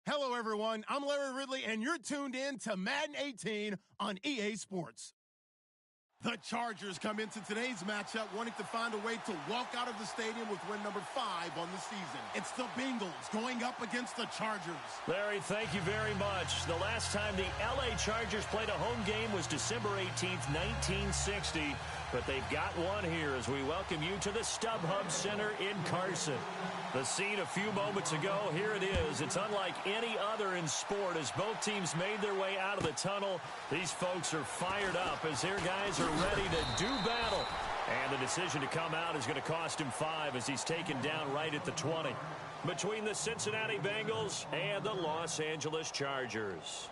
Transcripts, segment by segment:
Hello, everyone. I'm Larry Ridley, and you're tuned in to Madden 18 on EA Sports. The Chargers come into today's matchup wanting to find a way to walk out of the stadium with win number 5 on the season. It's the Bengals going up against the Chargers. Larry, thank you very much. The last time the LA Chargers played a home game was December 18th, 1960. But they've got one here as we welcome you to the StubHub Center in Carson. The scene a few moments ago, here it is. It's unlike any other in sport as both teams made their way out of the tunnel. These folks are fired up as their guys are ready to do battle. And the decision to come out is going to cost him 5 as he's taken down right at the 20. Between the Cincinnati Bengals and the Los Angeles Chargers.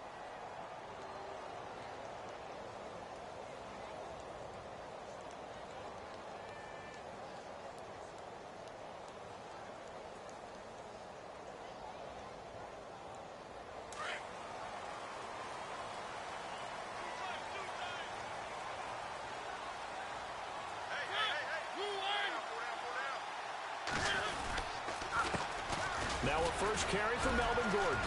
Now a first carry for Melvin Gordon.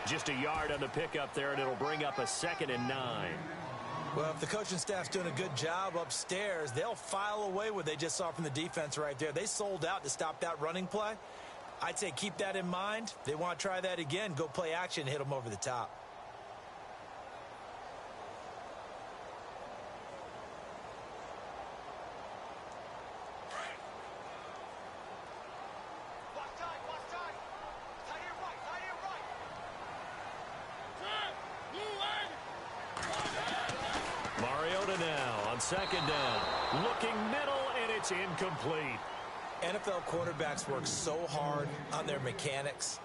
Just a yard on the pickup there, and it'll bring up a 2nd and 9. Well, if the coaching staff's doing a good job upstairs, they'll file away what they just saw from the defense right there. They sold out to stop that running play. I'd say keep that in mind. If they want to try that again, go play action, hit them over the top. Mariota now on 2nd down. Looking middle, and it's incomplete. NFL quarterbacks work so hard on their mechanics,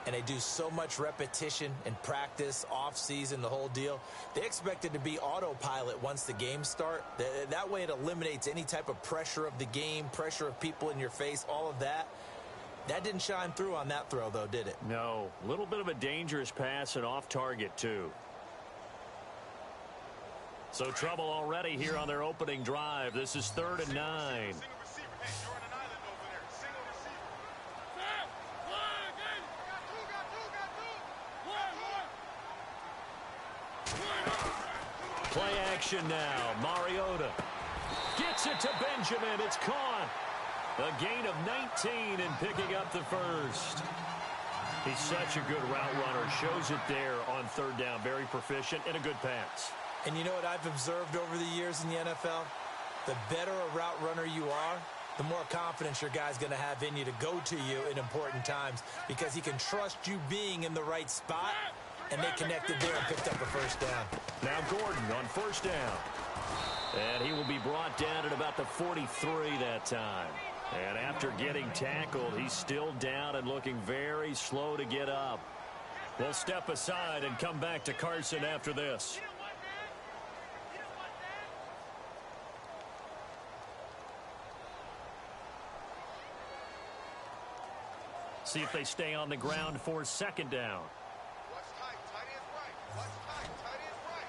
and they do so much repetition and practice, off-season, the whole deal. They expect it to be autopilot once the games start. That way it eliminates any type of pressure of the game, pressure of people in your face, all of that. That didn't shine through on that throw, though, did it? No. A little bit of a dangerous pass and off target, too. So trouble already here on their opening drive. This is 3rd and 9. Play action now. Mariota gets it to Benjamin. It's caught. A gain of 19 and picking up the first. He's such a good route runner. Shows it there on 3rd down. Very proficient and a good pass. And you know what I've observed over the years in the NFL? The better a route runner you are, the more confidence your guy's going to have in you to go to you in important times because he can trust you being in the right spot, and they connected there and picked up a first down. Now Gordon on 1st down. And he will be brought down at about the 43 that time. And after getting tackled, he's still down and looking very slow to get up. We'll step aside and come back to Carson after this. See if they stay on the ground for 2nd down. Watch tight. Tight is right. Watch tight. Tight is right.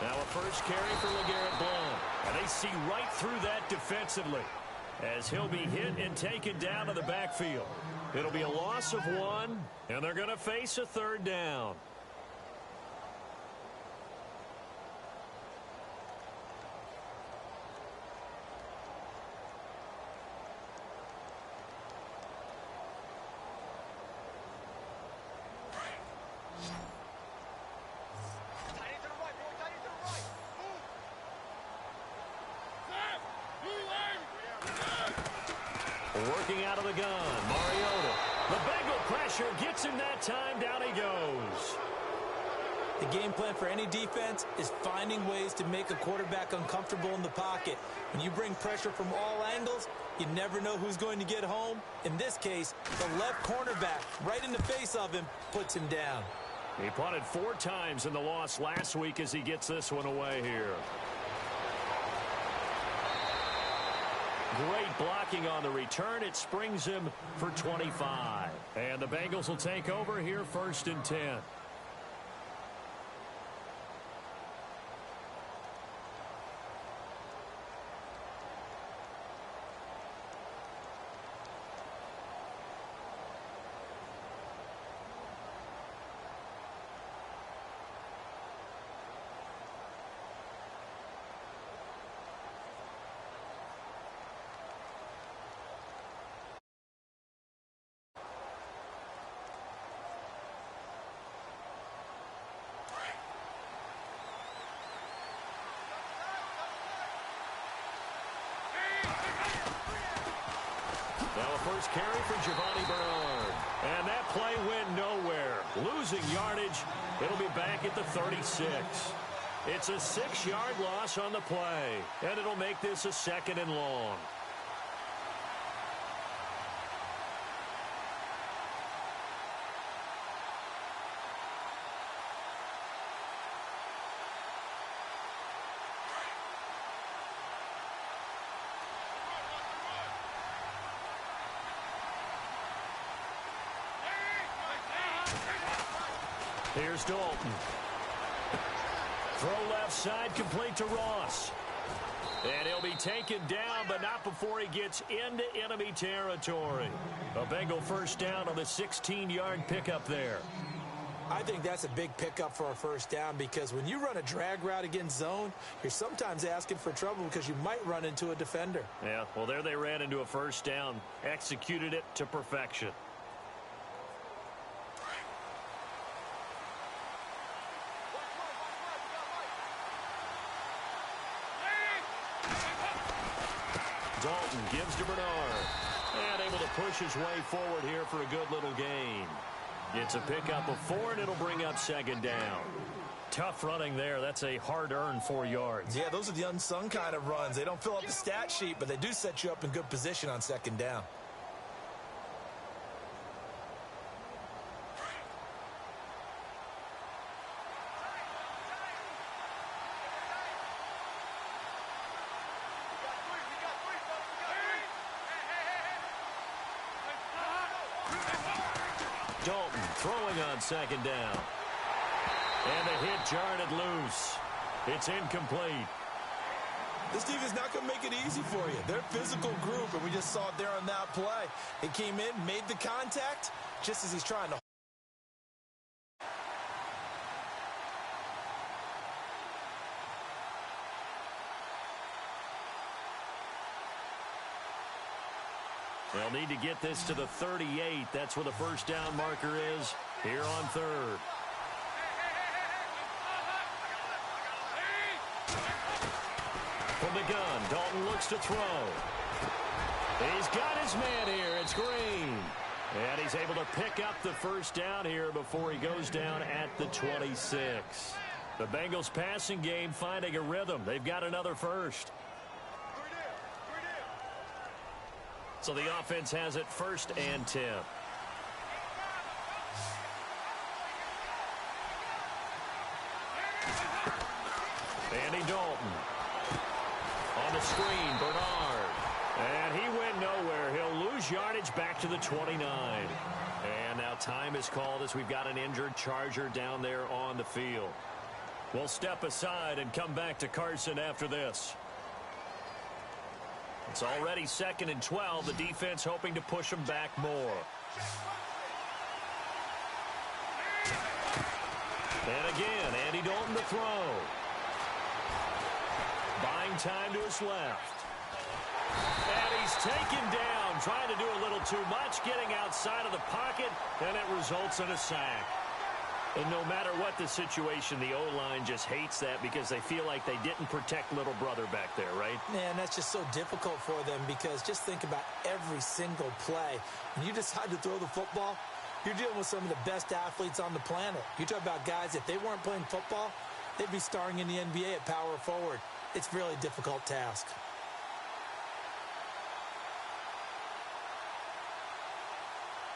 Now a first carry for LeGarrette Blount. And they see right through that defensively as he'll be hit and taken down to the backfield. It'll be a loss of 1, and they're going to face a 3rd down. Working out of the gun, Mariota. The Bengal pressure gets him that time. Down he goes. The game plan for any defense is finding ways to make a quarterback uncomfortable in the pocket. When you bring pressure from all angles, you never know who's going to get home. In this case, the left cornerback, right in the face of him, puts him down. He punted 4 times in the loss last week as he gets this one away here. Great blocking on the return. It springs him for 25. And the Bengals will take over here 1st and 10. first carry for Giovani Bernard. And that play went nowhere. Losing yardage. It'll be back at the 36. It's a 6-yard loss on the play. And it'll make this a 2nd and long. Here's Dalton. Throw left side, complete to Ross. And he'll be taken down, but not before he gets into enemy territory. A Bengal first down on the 16-yard pickup there. I think that's a big pickup for a first down because when you run a drag route against zone, you're sometimes asking for trouble because you might run into a defender. Yeah, well, there they ran into a first down, executed it to perfection. Dalton gives to Bernard. And able to push his way forward here for a good little gain. It's a pickup of 4, and it'll bring up 2nd down. Tough running there. That's a hard-earned 4 yards. Yeah, those are the unsung kind of runs. They don't fill up the stat sheet, but they do set you up in good position on 2nd down. Dalton throwing on 2nd down. And the hit jarred it loose. It's incomplete. This defense is not going to make it easy for you. They're a physical group, and we just saw it there on that play. He came in, made the contact, just as he's trying to. They'll need to get this to the 38. That's where the first down marker is here on 3rd. From the gun, Dalton looks to throw. He's got his man here. It's Green. And he's able to pick up the first down here before he goes down at the 26. The Bengals passing game finding a rhythm. They've got another first. So the offense has it 1st and 10. Andy Dalton. On the screen, Bernard. And he went nowhere. He'll lose yardage back to the 29. And now time is called as we've got an injured Charger down there on the field. We'll step aside and come back to Carson after this. It's already 2nd and 12. The defense hoping to push them back more. And again, Andy Dalton to throw. Buying time to his left. And he's taken down, trying to do a little too much, getting outside of the pocket, and it results in a sack. And no matter what the situation, the O-line just hates that because they feel like they didn't protect little brother back there, right? Man, that's just so difficult for them because just think about every single play. When you decide to throw the football, you're dealing with some of the best athletes on the planet. You talk about guys, if they weren't playing football, they'd be starring in the NBA at power forward. It's a really difficult task.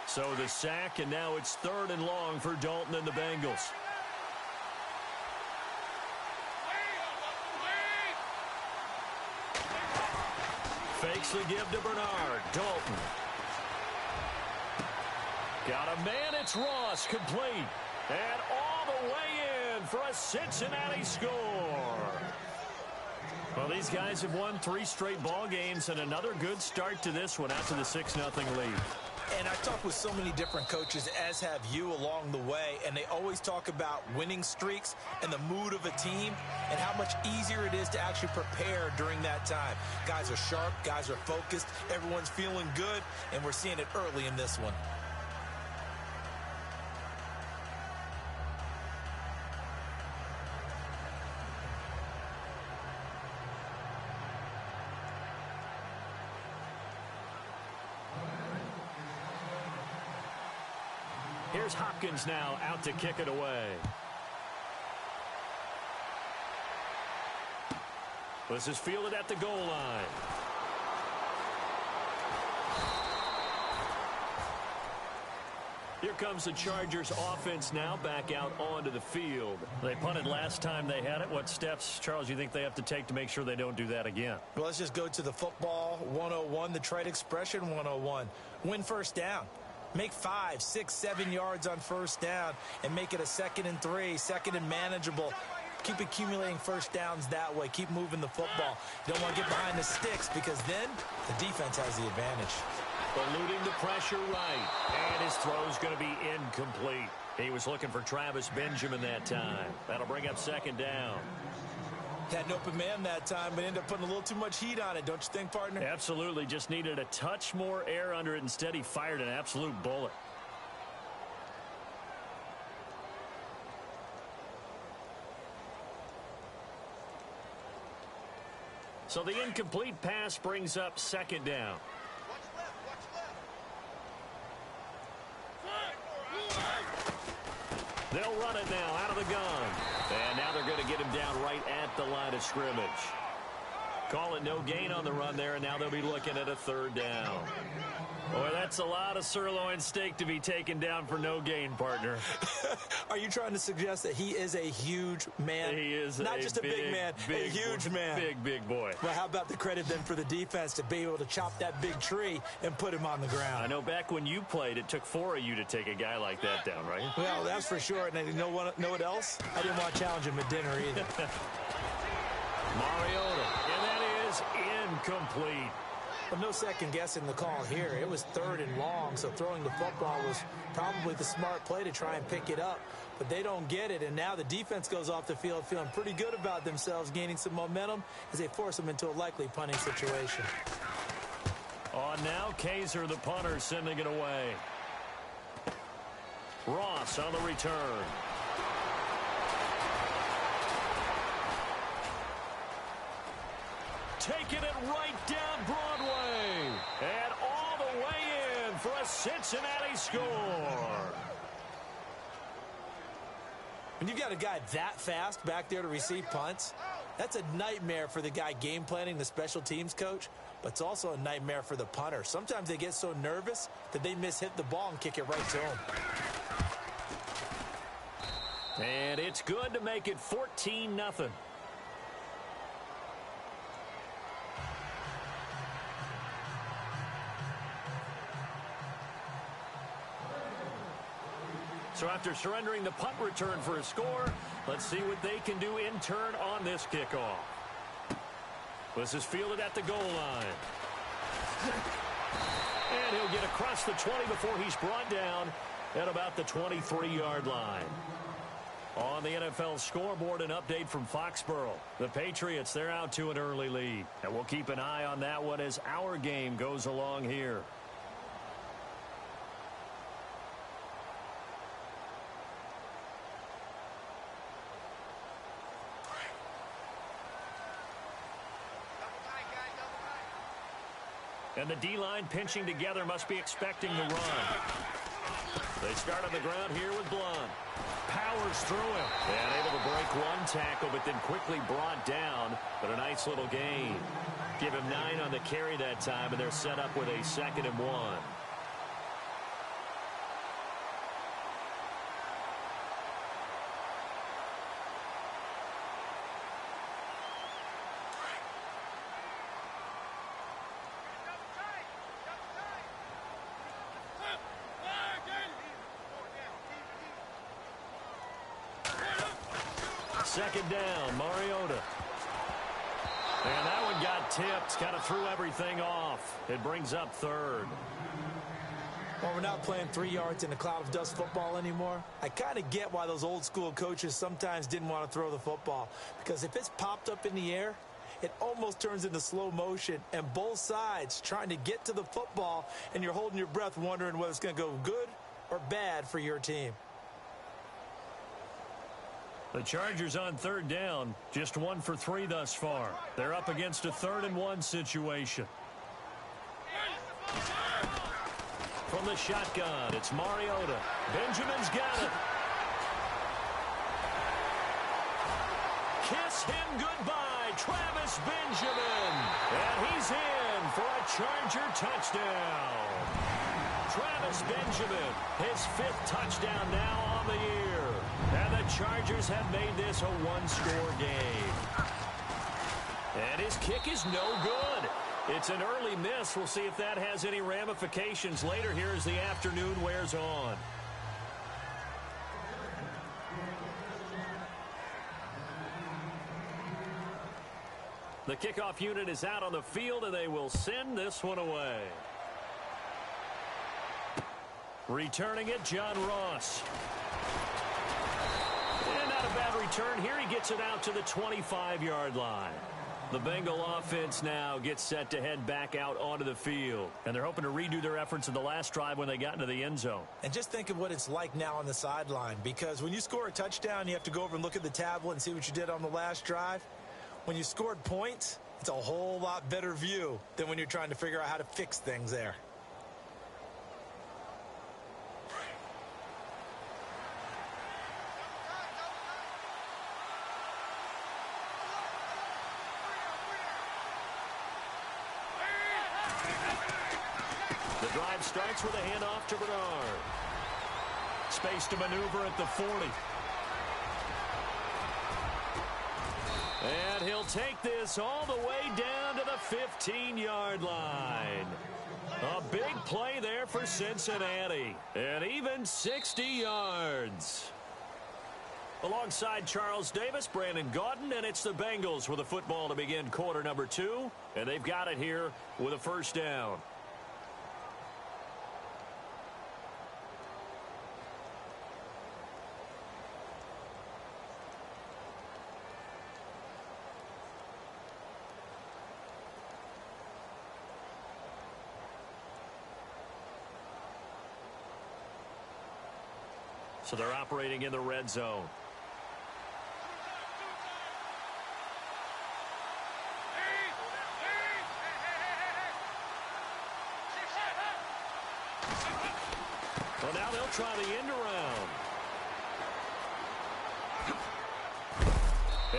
So the sack, and now it's 3rd and long for Dalton and the Bengals. Fakes the give to Bernard. Dalton. Got a man, it's Ross, complete. And all the way in for a Cincinnati score. Well, these guys have won 3 straight ball games, and another good start to this one out to the 6-0 lead. And I talked with so many different coaches, as have you, along the way, and they always talk about winning streaks and the mood of a team and how much easier it is to actually prepare during that time. Guys are sharp, guys are focused, everyone's feeling good, and we're seeing it early in this one. Here's Hopkins now out to kick it away. This is fielded at the goal line. Here comes the Chargers offense now back out onto the field. They punted last time they had it. What steps, Charles, you think they have to take to make sure they don't do that again? Well, let's just go to the football 101, the trade expression 101. Win first down. Make 5, 6, 7 yards on first down and make it a 2nd and 3, 2nd and manageable. Keep accumulating first downs that way. Keep moving the football. You don't want to get behind the sticks because then the defense has the advantage. Eluding the pressure right. And his throw's going to be incomplete. He was looking for Travis Benjamin that time. That'll bring up 2nd down. Had an open man that time, but ended up putting a little too much heat on it, don't you think, partner? Absolutely. Just needed a touch more air under it. Instead, he fired an absolute bullet. So the incomplete pass brings up 2nd down. Watch left, watch left. They'll run it now out of the gun. And now they're going to get him down right at the line of scrimmage. Call it no gain on the run there, and now they'll be looking at a 3rd down. Boy, that's a lot of sirloin steak to be taken down for no gain, partner. Are you trying to suggest that he is a huge man? He is not just a big man, a huge man. Big boy. Well, how about the credit then for the defense to be able to chop that big tree and put him on the ground? I know back when you played, it took 4 of you to take a guy like that down, right? Well, that's for sure. And you know what else? I didn't want to challenge him at dinner either. Mariota, and that is incomplete. But no second guessing the call here. It was 3rd and long, so throwing the football was probably the smart play to try and pick it up. But they don't get it, and now the defense goes off the field feeling pretty good about themselves, gaining some momentum as they force them into a likely punting situation. On now, Kaiser, the punter, sending it away. Ross on the return. Taking it right down Broadway. And all the way in for a Cincinnati score. When you've got a guy that fast back there to receive punts, that's a nightmare for the guy game planning, the special teams coach, but it's also a nightmare for the punter. Sometimes they get so nervous that they hit the ball and kick it right to him. And it's good to make it 14-0. So after surrendering the punt return for a score, let's see what they can do in turn on this kickoff. This is fielded at the goal line. And he'll get across the 20 before he's brought down at about the 23-yard line. On the NFL scoreboard, an update from Foxborough. The Patriots, they're out to an early lead. And we'll keep an eye on that one as our game goes along here. And the D-line pinching together must be expecting the run. They start on the ground here with Blunt. Powers through him. And able to break one tackle, but then quickly brought down. But a nice little gain. Give him 9 on the carry that time, and they're set up with a 2nd and 1. Second down, Mariota. And that one got tipped, kind of threw everything off. It brings up 3rd. Well, we're not playing 3 yards in a cloud of dust football anymore. I kind of get why those old school coaches sometimes didn't want to throw the football. Because if it's popped up in the air, it almost turns into slow motion. And both sides trying to get to the football, and you're holding your breath wondering whether it's going to go good or bad for your team. The Chargers on 3rd down, just 1 for 3 thus far. They're up against a 3rd and 1 situation. From From the shotgun, it's Mariota. Benjamin's got it. Kiss him goodbye, Travis Benjamin. And he's in for a Charger touchdown. Travis Benjamin, his 5th touchdown now on the year. And the Chargers have made this a one-score game. And his kick is no good. It's an early miss. We'll see if that has any ramifications later here as the afternoon wears on. The kickoff unit is out on the field, and they will send this one away. Returning it, John Ross. And not a bad return here. He gets it out to the 25-yard line. The Bengal offense now gets set to head back out onto the field. And they're hoping to redo their efforts in the last drive when they got into the end zone. And just think of what it's like now on the sideline, because when you score a touchdown, you have to go over and look at the tablet and see what you did on the last drive. When you scored points, it's a whole lot better view than when you're trying to figure out how to fix things there. The drive starts with a handoff to Bernard. Space to maneuver at the 40. And he'll take this all the way down to the 15-yard line. A big play there for Cincinnati. And even 60 yards. Alongside Charles Davis, Brandon Gaudin, and it's the Bengals with the football to begin quarter number 2. And they've got it here with a first down. So they're operating in the red zone. Well, now they'll try the end around.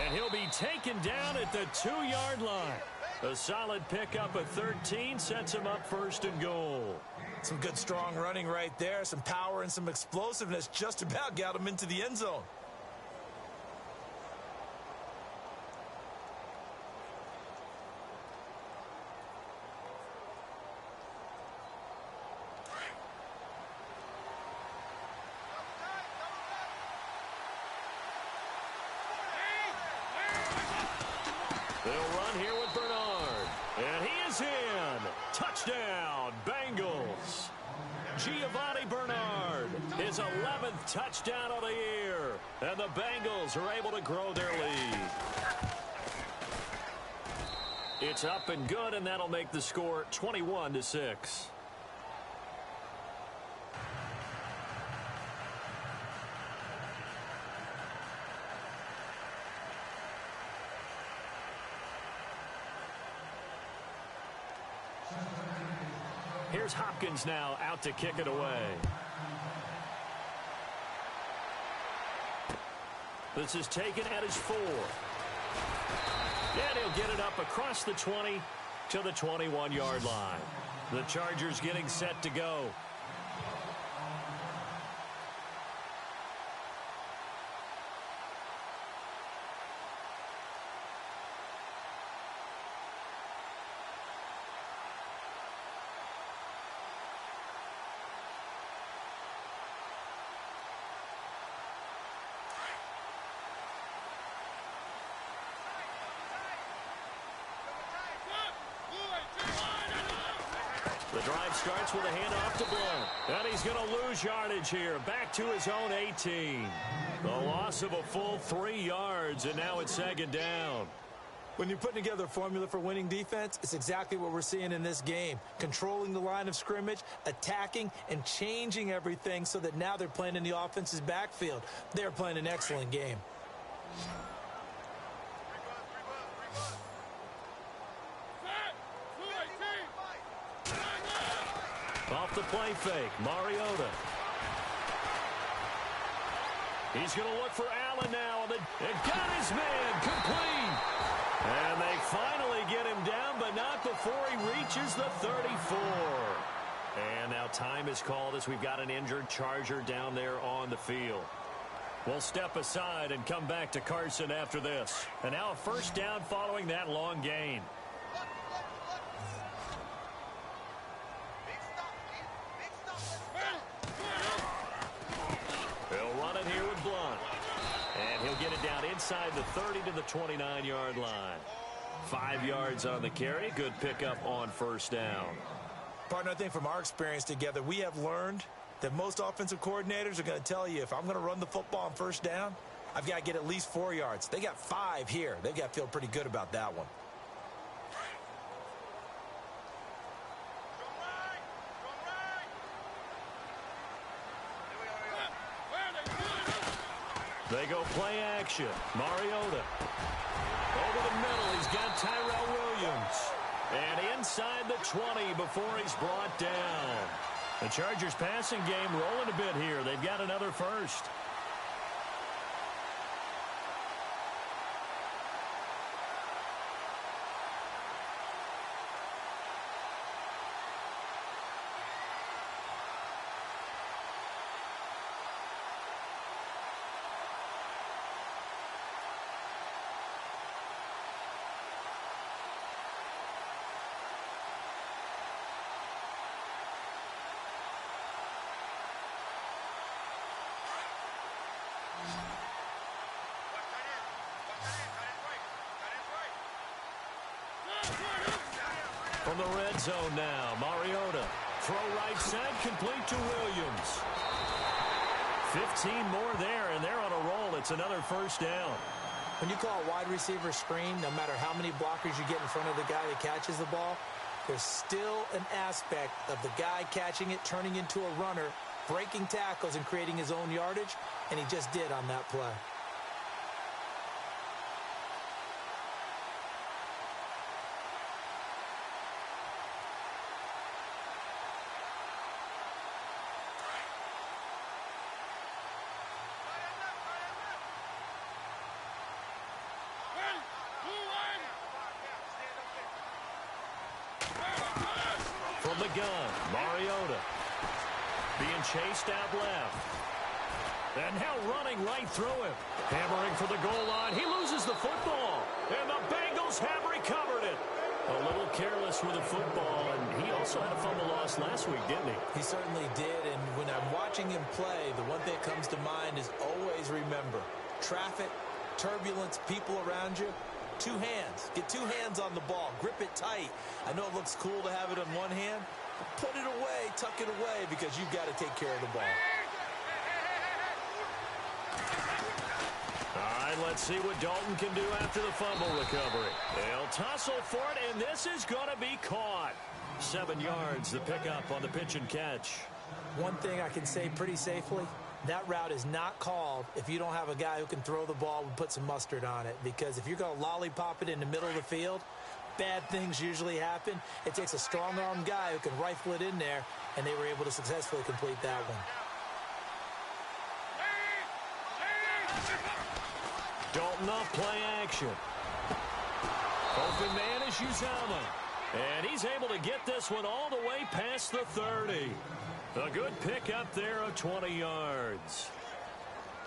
And he'll be taken down at the 2-yard line. A solid pickup of 13 sets him up first and goal. Some good strong running right there. Some power and some explosiveness just about got him into the end zone. They'll run here with Bernard. And he is in. Touchdown, Bengals. Giovanni Bernard, his 11th touchdown of the year. And the Bengals are able to grow their lead. It's up and good, and that'll make the score 21-6. Here's Hopkins now out to kick it away. This is taken at his 4. And he'll get it up across the 20 to the 21-yard line. The Chargers getting set to go. The drive starts with a handoff to Blount. And he's going to lose yardage here. Back to his own 18. The loss of a full 3 yards, and now it's second down. When you're putting together a formula for winning defense, it's exactly what we're seeing in this game. Controlling the line of scrimmage, attacking, and changing everything so that now they're playing in the offense's backfield. They're playing an excellent game. Off the play fake, Mariota. He's going to look for Allen now. And got his man complete. And they finally get him down, but not before he reaches the 34. And now time is called as we've got an injured Charger down there on the field. We'll step aside and come back to Carson after this. And now a first down following that long gain. He'll run it here with Blunt. And he'll get it down inside the 30 to the 29-yard line. 5 yards on the carry. Good pickup on first down. Partner, I think from our experience together, we have learned that most offensive coordinators are going to tell you, if I'm going to run the football on first down, I've got to get at least 4 yards. They got 5 here. They've got to feel pretty good about that one. They go play action. Mariota. Over the middle, he's got Tyrell Williams. And inside the 20 before he's brought down. The Chargers passing game rolling a bit here. They've got another first. From the red zone now, Mariota. Throw right side, complete to Williams. 15 more there, and they're on a roll. It's another first down. When you call a wide receiver screen, no matter how many blockers you get in front of the guy that catches the ball, there's still an aspect of the guy catching it, turning into a runner, breaking tackles and creating his own yardage, and he just did on that play. From the gun, Mariota. Being chased out left. And now running right through him. Hammering for the goal line. He loses the football. And the Bengals have recovered it. A little careless with the football. And he also had a fumble loss last week, didn't he? He certainly did. And when I'm watching him play, the one thing that comes to mind is always remember. Traffic, turbulence, people around you. 2 hands. Get 2 hands on the ball. Grip it tight. I know it looks cool to have it on one hand, but put it away, tuck it away, because you've got to take care of the ball. All right, let's see what Dalton can do after the fumble recovery. They'll tussle for it, and this is going to be caught. 7 yards, the pickup on the pitch and catch. One thing I can say pretty safely, that route is not called if you don't have a guy who can throw the ball and put some mustard on it. Because if you're going to lollipop it in the middle of the field, bad things usually happen. It takes a strong-arm guy who can rifle it in there, and they were able to successfully complete that one. Dalton off play action. Open man is Uzomah. And he's able to get this one all the way past the 30. A good pickup there of 20 yards.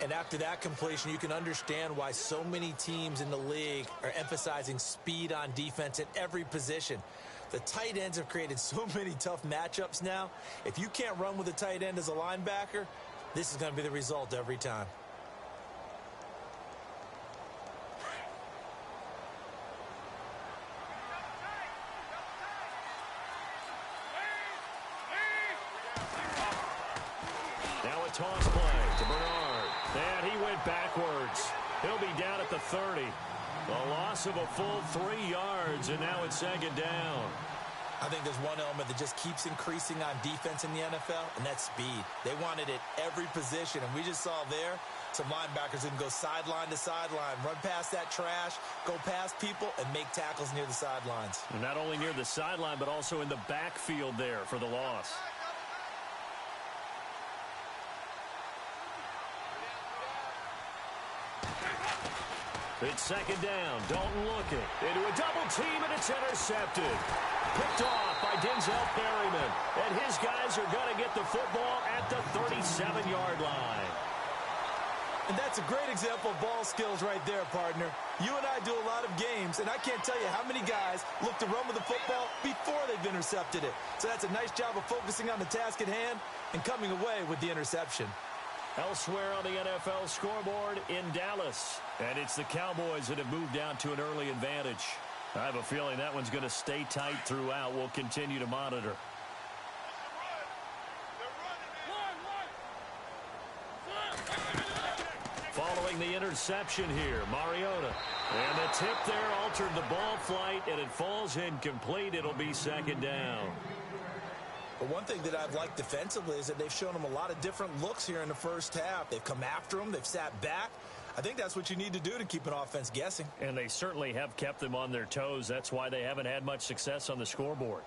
And after that completion, you can understand why so many teams in the league are emphasizing speed on defense at every position. The tight ends have created so many tough matchups now. If you can't run with a tight end as a linebacker, this is going to be the result every time. Toss play to Bernard. And he went backwards. He'll be down at the 30. A loss of a full 3 yards, and now it's second down. I think there's one element that just keeps increasing on defense in the NFL, and that's speed. They want it at every position, and we just saw there some linebackers who can go sideline to sideline, run past that trash, go past people, and make tackles near the sidelines. And not only near the sideline, but also in the backfield there for the loss. It's second down. Dalton looking into a double team, and it's intercepted. Picked off by Denzel Perryman. And his guys are going to get the football at the 37-yard line. And that's a great example of ball skills right there, partner. You and I do a lot of games, and I can't tell you how many guys look to run with the football before they've intercepted it. So that's a nice job of focusing on the task at hand and coming away with the interception. Elsewhere on the NFL scoreboard in Dallas. And it's the Cowboys that have moved out to an early advantage. I have a feeling that one's going to stay tight throughout. We'll continue to monitor. Following the interception here, Mariota. And the tip there altered the ball flight, and it falls incomplete. It'll be second down. But one thing that I've liked defensively is that they've shown them a lot of different looks here in the first half. They've come after them. They've sat back. I think that's what you need to do to keep an offense guessing. And they certainly have kept them on their toes. That's why they haven't had much success on the scoreboard.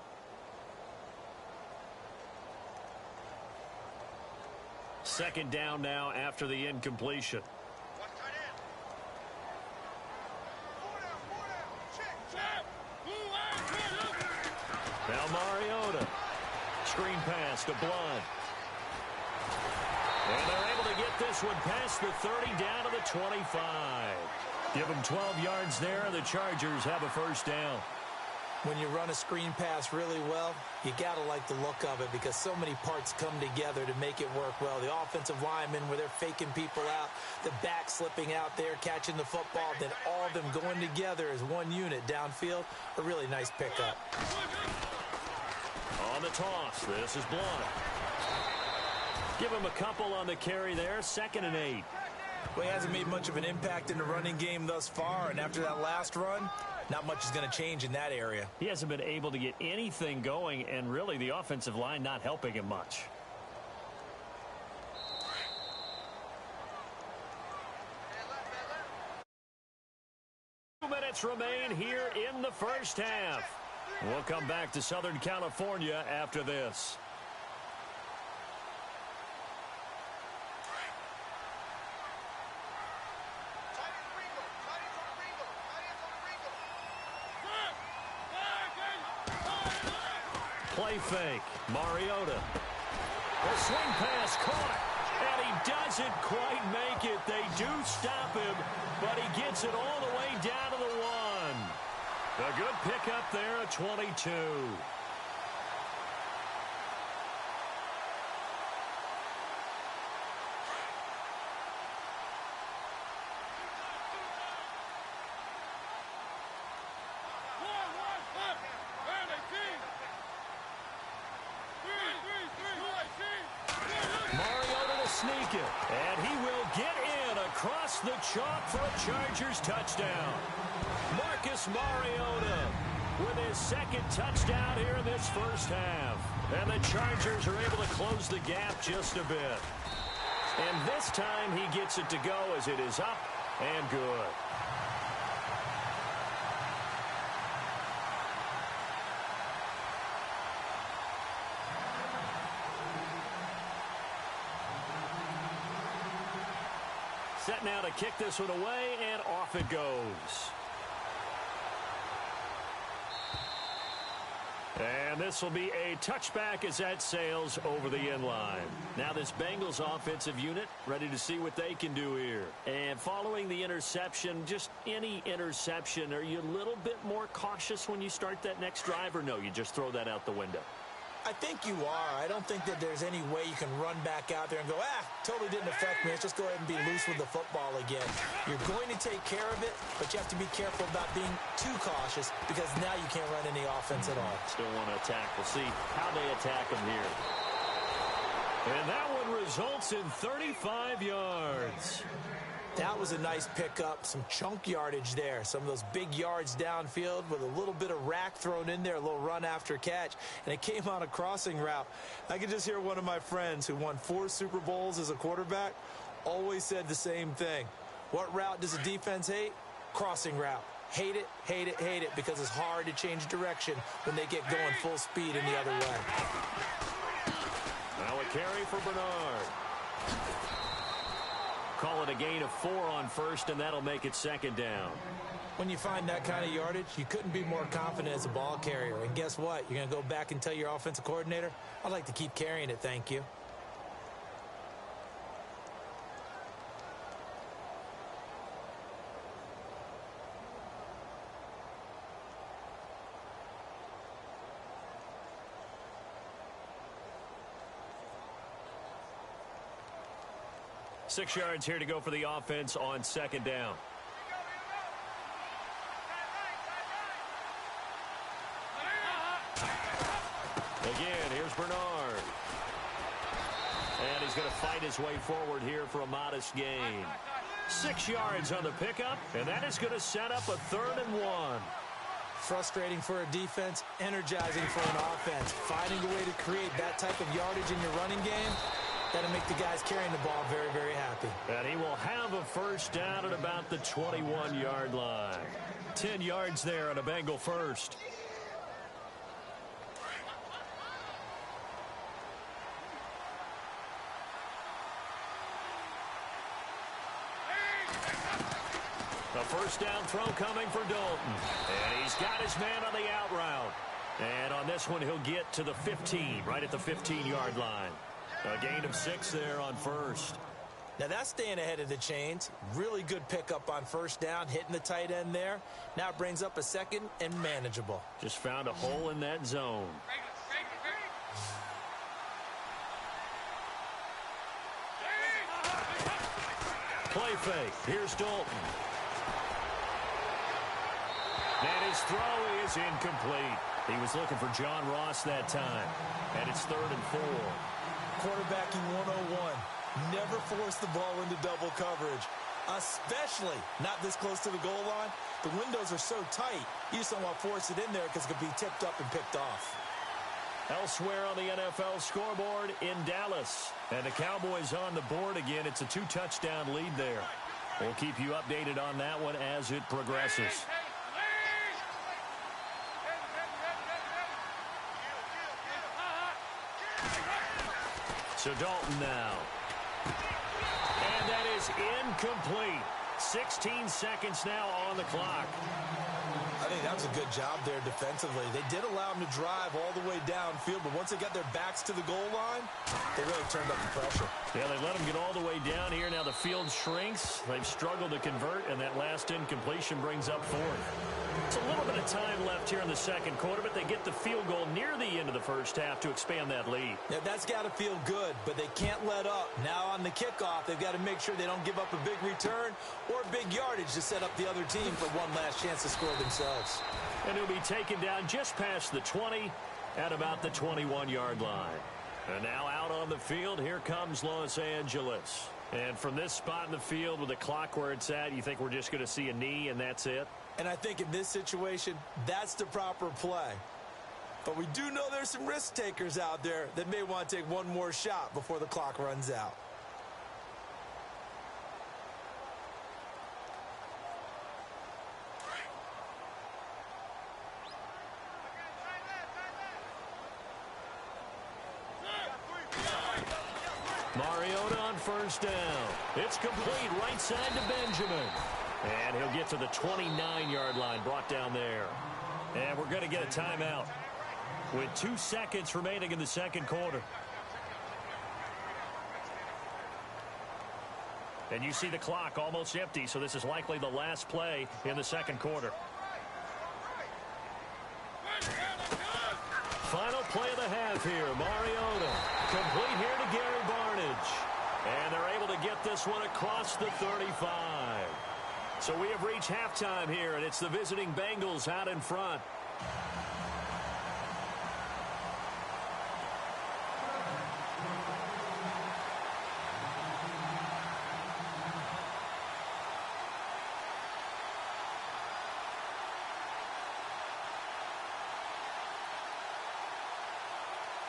Second down now after the incompletion. Now Mariota. Screen pass to Blunt. And they're able to get this one past the 30 down to the 25. Give them 12 yards there. The Chargers have a first down. When you run a screen pass really well, you got to like the look of it because so many parts come together to make it work well. The offensive linemen, where they're faking people out, the back slipping out there, catching the football, then all of them going together as one unit downfield. A really nice pickup. On the toss, this is Blunt. Give him a couple on the carry there, 2nd and 8. Well, he hasn't made much of an impact in the running game thus far, and after that last run, not much is going to change in that area. He hasn't been able to get anything going, and really the offensive line not helping him much. Minutes remain here in the first half. We'll come back to Southern California after this. Play fake. Mariota. The swing pass caught. And he doesn't quite make it. They do stop him, but he gets it all the way down to the 1. A good pickup there at 22. Mariota to sneak it. And he will get in across the chalk for a Chargers touchdown. Marcus Mariota with his 2nd touchdown here in this first half. And the Chargers are able to close the gap just a bit. And this time he gets it to go as it is up and good. Set now to kick this one away, and off it goes. And this will be a touchback as that sails over the end line. Now this Bengals offensive unit ready to see what they can do here. And following the interception, just any interception, are you a little bit more cautious when you start that next drive, or no, you just throw that out the window? I think you are. I don't think that there's any way you can run back out there and go, totally didn't affect me. Let's just go ahead and be loose with the football again. You're going to take care of it, but you have to be careful about being too cautious because now you can't run any offense at all. Still want to attack. We'll see how they attack them here. And that one results in 35 yards. That was a nice pickup, some chunk yardage there. Some of those big yards downfield with a little bit of rack thrown in there, a little run after catch, and it came on a crossing route. I could just hear one of my friends who won 4 Super Bowls as a quarterback always said the same thing. What route does a defense hate? Crossing route. Hate it, hate it, hate it, because it's hard to change direction when they get going full speed in the other way. Now a carry for Bernard. Call it a gain of 4 on first, and that'll make it second down. When you find that kind of yardage, you couldn't be more confident as a ball carrier. And guess what? You're going to go back and tell your offensive coordinator, I'd like to keep carrying it, thank you. Six yards here to go for the offense on second down. Again, here's Bernard. And he's going to fight his way forward here for a modest gain. 6 yards on the pickup, and that is going to set up a 3rd and 1. Frustrating for a defense, energizing for an offense. Finding a way to create that type of yardage in your running game, that'll make the guys carrying the ball very, very happy. And he will have a first down at about the 21-yard line. 10 yards there on a Bengal first. A first down throw coming for Dalton. And he's got his man on the out route. And on this one, he'll get to the 15, right at the 15-yard line. A gain of 6 there on first. Now that's staying ahead of the chains. Really good pickup on first down, hitting the tight end there. Now it brings up a second and manageable. Just found a hole in that zone. Play fake. Here's Dalton. And his throw is incomplete. He was looking for John Ross that time. And it's 3rd and 4. Quarterbacking 101. Never force the ball into double coverage, especially not this close to the goal line. The windows are so tight, you just don't want to force it in there because it could be tipped up and picked off. Elsewhere on the NFL scoreboard in Dallas. And the Cowboys on the board again. It's a 2-touchdown lead there. We'll keep you updated on that one as it progresses. So Dalton now. And that is incomplete. 16 seconds now on the clock. I think that was a good job there defensively. They did allow them to drive all the way downfield, but once they got their backs to the goal line, they really turned up the pressure. Yeah, they let them get all the way down here. Now the field shrinks. They've struggled to convert, and that last incompletion brings up 4th. It's a little bit of time left here in the second quarter, but they get the field goal near the end of the first half to expand that lead. Yeah, that's got to feel good, but they can't let up. Now on the kickoff, they've got to make sure they don't give up a big return or big yardage to set up the other team for one last chance to score themselves. And he'll be taken down just past the 20 at about the 21-yard line. And now out on the field, here comes Los Angeles. And from this spot in the field with the clock where it's at, you think we're just going to see a knee and that's it? And I think in this situation, that's the proper play. But we do know there's some risk takers out there that may want to take one more shot before the clock runs out. Mariota on first down. It's complete right side to Benjamin. And he'll get to the 29-yard line, brought down there. And we're going to get a timeout with 2 seconds remaining in the second quarter. And you see the clock almost empty, so this is likely the last play in the second quarter. Final play of the half here. Mariota complete here to Gary Barnidge. And they're able to get this one across the 35. So we have reached halftime here, and it's the visiting Bengals out in front.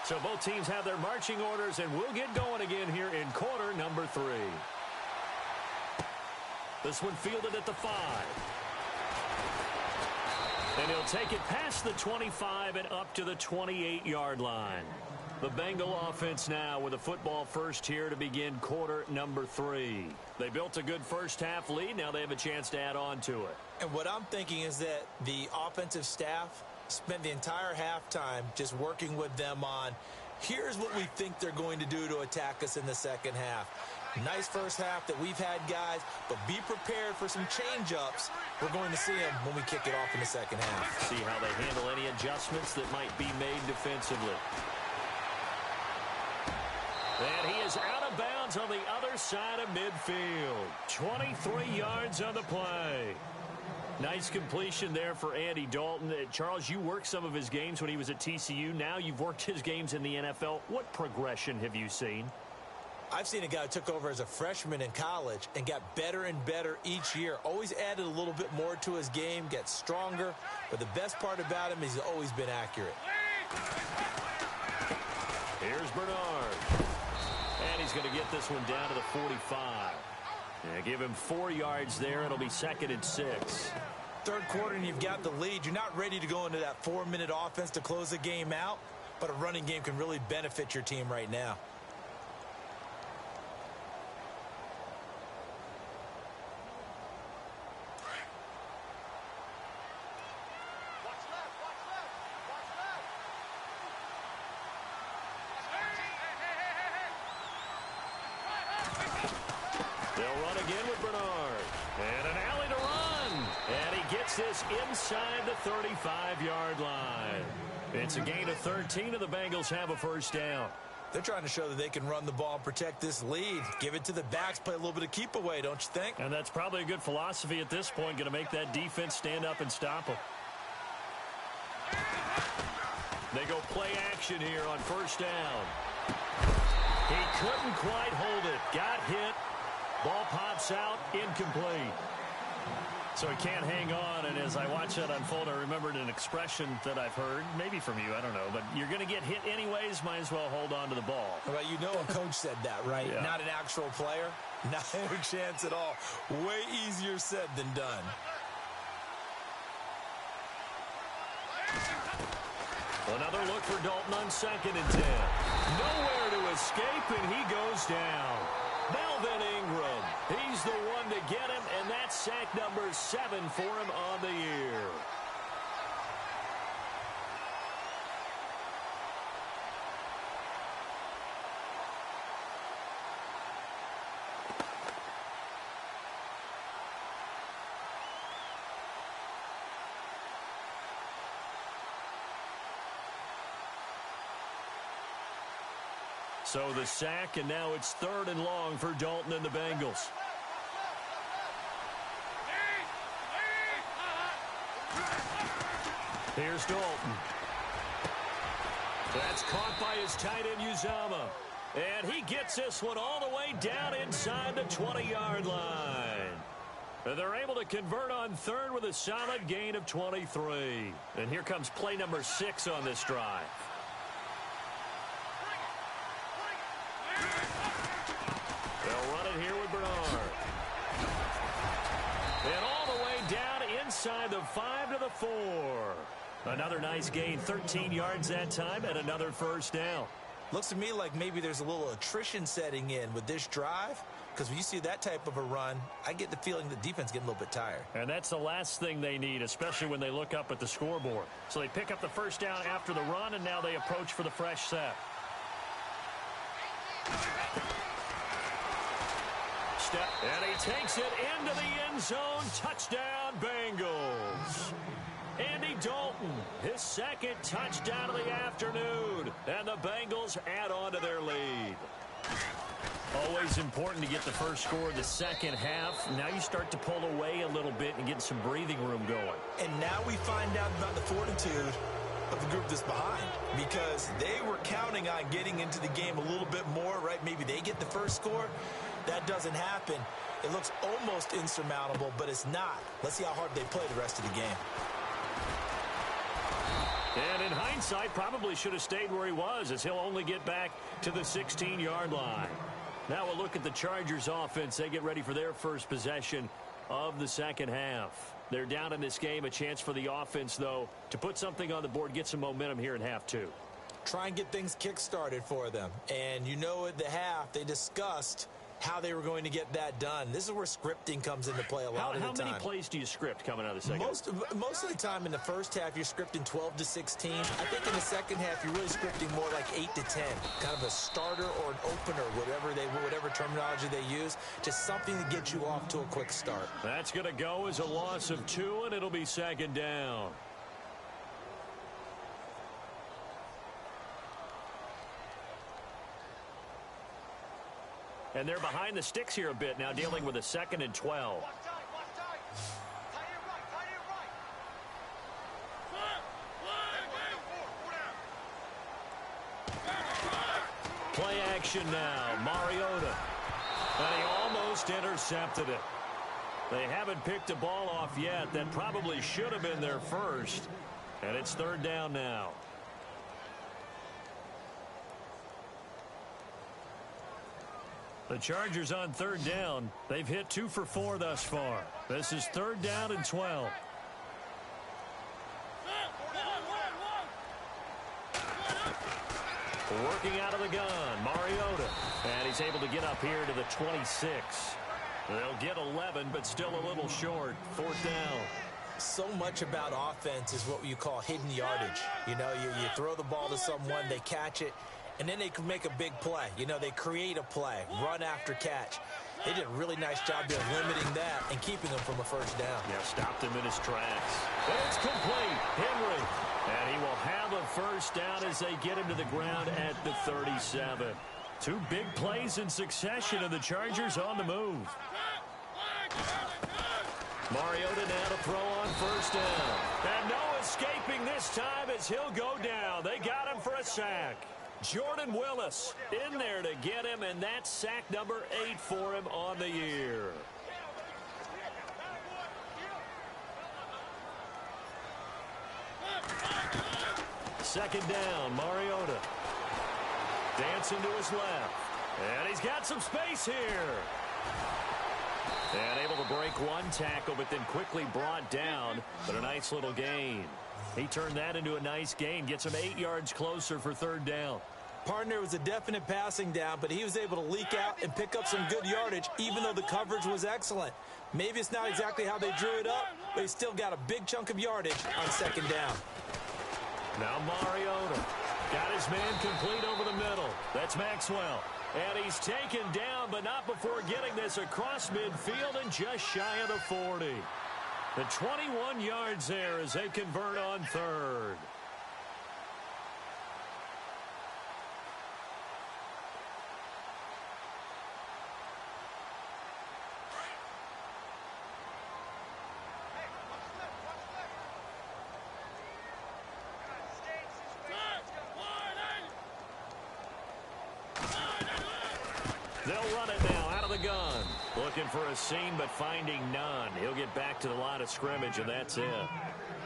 So both teams have their marching orders, and we'll get going again here in quarter number 3. This one fielded at the 5. And he'll take it past the 25 and up to the 28-yard line. The Bengal offense now with a football first here to begin quarter number 3. They built a good first-half lead. Now they have a chance to add on to it. And what I'm thinking is that the offensive staff spent the entire halftime just working with them on, here's what we think they're going to do to attack us in the second half. Nice first half that we've had, guys, but be prepared for some change-ups. We're going to see them when we kick it off in the second half. See how they handle any adjustments that might be made defensively. And he is out of bounds on the other side of midfield. 23 yards on the play. Nice completion there for Andy Dalton. Charles, you worked some of his games when he was at TCU. Now you've worked his games in the NFL. What progression have you seen? I've seen a guy who took over as a freshman in college and got better and better each year. Always added a little bit more to his game, gets stronger. But the best part about him is he's always been accurate. Here's Bernard. And he's going to get this one down to the 45. Yeah, give him 4 yards there. It'll be 2nd and 6. Third quarter and you've got the lead. You're not ready to go into that 4-minute offense to close the game out. But a running game can really benefit your team right now. This inside the 35-yard line. It's a gain of 13, and the Bengals have a first down. They're trying to show that they can run the ball and protect this lead. Give it to the backs, play a little bit of keep away, don't you think? And that's probably a good philosophy at this point, going to make that defense stand up and stop them. They go play action here on first down. He couldn't quite hold it. Got hit. Ball pops out, incomplete. So he can't hang on, and as I watch that unfold, I remembered an expression that I've heard, maybe from you, I don't know, but you're going to get hit anyways, might as well hold on to the ball. Well, you know a coach said that, right? Yeah. Not an actual player. Not a chance at all. Way easier said than done. Another look for Dalton on 2nd and 10. Nowhere to escape, and he goes down. Melvin Ingram, he's the one to get him, and that's sack number 7 for him on the year. So the sack, and now it's 3rd and long for Dalton and the Bengals. Here's Dalton. That's caught by his tight end, Uzomah. And he gets this one all the way down inside the 20-yard line. And they're able to convert on 3rd with a solid gain of 23. And here comes play number 6 on this drive. They'll run it here with Bernard. And all the way down inside the 5 to the 4. Another nice gain, 13 yards that time, and another first down. Looks to me like maybe there's a little attrition setting in with this drive, because when you see that type of a run, I get the feeling the defense getting a little bit tired. And that's the last thing they need, especially when they look up at the scoreboard. So they pick up the first down after the run, and now they approach for the fresh set. And he takes it into the end zone. Touchdown, Bengals. Andy Dalton, his 2nd touchdown of the afternoon. And the Bengals add on to their lead. Always important to get the first score of the second half. Now you start to pull away a little bit and get some breathing room going. And now we find out about the fortitude of the group that's behind, because they were counting on getting into the game a little bit more, right? Maybe they get the first score. That doesn't happen. It looks almost insurmountable, but it's not. Let's see how hard they play the rest of the game. And in hindsight, probably should have stayed where he was, as he'll only get back to the 16-yard line. Now we'll look at the Chargers offense. They get ready for their first possession of the second half. They're down in this game. A chance for the offense, though, to put something on the board, get some momentum here in half two. Try and get things kick-started for them. And you know at the half, they discussed how they were going to get that done. This is where scripting comes into play a lot of the time. How many plays do you script coming out of the second? Most of the time in the first half, you're scripting 12 to 16. I think in the second half, you're really scripting more like 8 to 10. Kind of a starter or an opener, whatever terminology they use. Just something to get you off to a quick start. That's going to go as a loss of 2, and it'll be second down. And they're behind the sticks here a bit now, dealing with a 2nd and 12. Watch tight, watch tight. Tight end right, tight end right. Play action now. Mariota. And he almost intercepted it. They haven't picked a ball off yet. That probably should have been their first. And it's 3rd down now. The Chargers on 3rd down. They've hit 2 for 4 thus far. This is 3rd down and 12. Working out of the gun, Mariota. And he's able to get up here to the 26. They'll get 11, but still a little short. 4th down. So much about offense is what you call hidden yardage. You know, you throw the ball to someone, they catch it, and then they can make a big play. You know, they create a play, run after catch. They did a really nice job there limiting that and keeping them from a first down. Yeah, stopped him in his tracks. And it's complete. Henry. And he will have a first down as they get him to the ground at the 37. 2 big plays in succession, and the Chargers on the move. Mariota now to throw on first down. And no escaping this time as he'll go down. They got him for a sack. Jordan Willis in there to get him, and that's sack number 8 for him on the year. Second down, Mariota. Dancing to his left. And he's got some space here. And able to break one tackle, but then quickly brought down. But a nice little gain. He turned that into a nice gain. Gets him 8 yards closer for 3rd down. Partner was a definite passing down, but he was able to leak out and pick up some good yardage, even though the coverage was excellent. Maybe it's not exactly how they drew it up, but he still got a big chunk of yardage on 2nd down. Now Mariota got his man complete over the middle. That's Maxwell. And he's taken down, but not before getting this across midfield and just shy of the 40. The 21 yards there as they convert on 3rd. They'll run it now out of the gun. Looking for a seam, but finding none. He'll get back to the line of scrimmage, and that's it.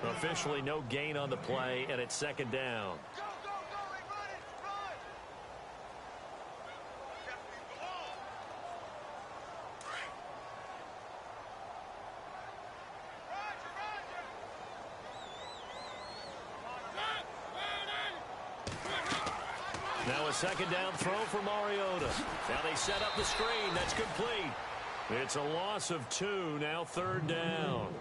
Officially no gain on the play, and it's 2nd down. Go, go, go, they run it, run! Now a 2nd down throw for Mariota. Now they set up the screen. That's complete. It's a loss of 2. Now 3rd down.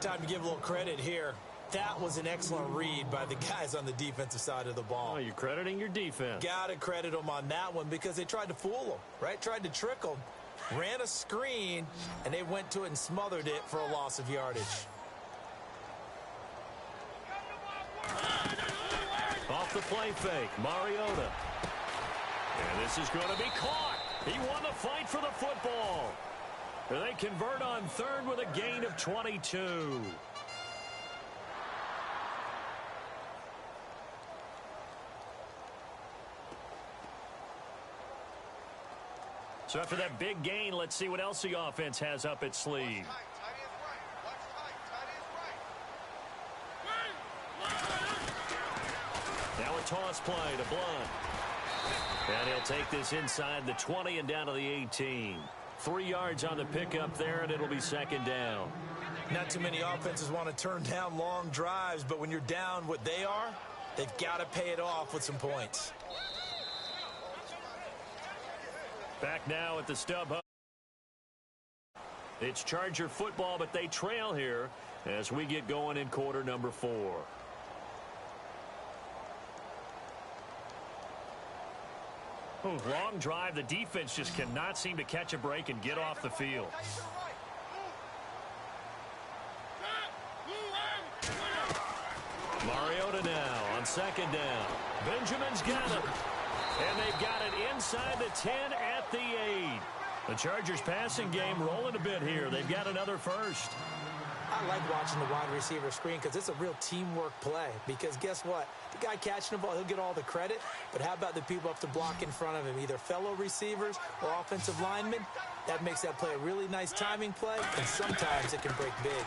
Time to give a little credit here. That was an excellent read by the guys on the defensive side of the ball. Oh, you're crediting your defense. Got to credit them on that one because they tried to fool them, right? Tried to trick them. Ran a screen, and they went to it and smothered it for a loss of yardage. Off the play fake, Mariota. And this is going to be caught. He won the fight for the football. They convert on 3rd with a gain of 22. So after that big gain, let's see what else the offense has up its sleeve. Tight, tight ends right. Watch tight, tight ends right. Now a toss play to Blunt. And he'll take this inside the 20 and down to the 18. 3 yards on the pickup there, and it'll be second down. Not too many offenses want to turn down long drives, but when you're down what they are, they've got to pay it off with some points. Back now at the StubHub. It's Charger football, but they trail here as we get going in quarter number 4. Long drive. The defense just cannot seem to catch a break and get off the field. Mariota now on second down. Benjamin's got it. And they've got it inside the 10 at the 8. The Chargers passing game rolling a bit here. They've got another first. I like watching the wide receiver screen because it's a real teamwork play. Because guess what? The guy catching the ball, he'll get all the credit. But how about the people up to block in front of him, either fellow receivers or offensive linemen? That makes that play a really nice timing play, and sometimes it can break big.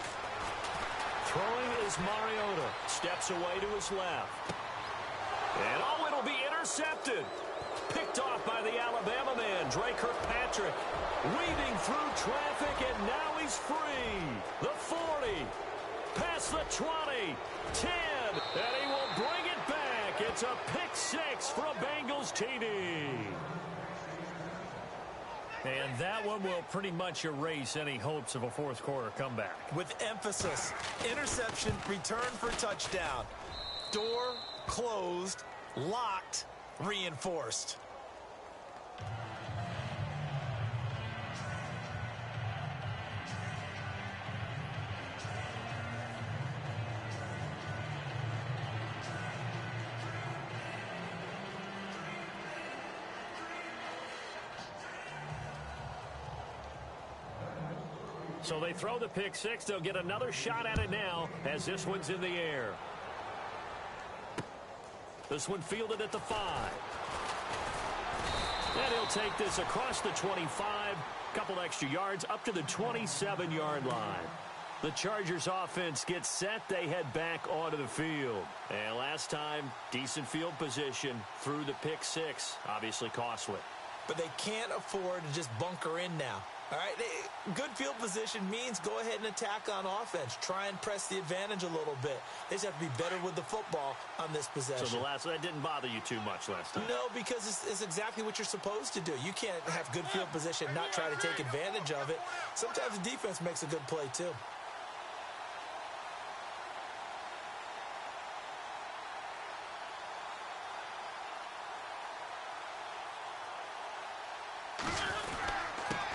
Throwing is Mariota. Steps away to his left. And it'll be intercepted. Picked off by the Alabama man, Dre Kirkpatrick. Weaving through traffic, and now he's free. The 40. Past the 20. 10. And he will bring it back. It's a pick 6 for a Bengals TD. And that one will pretty much erase any hopes of a fourth quarter comeback. With emphasis. Interception, return for touchdown. Door closed, locked, reinforced. So they throw the pick 6. They'll get another shot at it now as this one's in the air. This one fielded at the 5. And he'll take this across the 25. Couple extra yards up to the 27-yard line. The Chargers offense gets set. They head back onto the field. And last time, decent field position through the pick 6. Obviously costly. But they can't afford to just bunker in now. All right, good field position means go ahead and attack on offense. Try and press the advantage a little bit. They just have to be better with the football on this possession. So that didn't bother you too much last time? No, because it's exactly what you're supposed to do. You can't have good field position, not try to take advantage of it. Sometimes the defense makes a good play, too.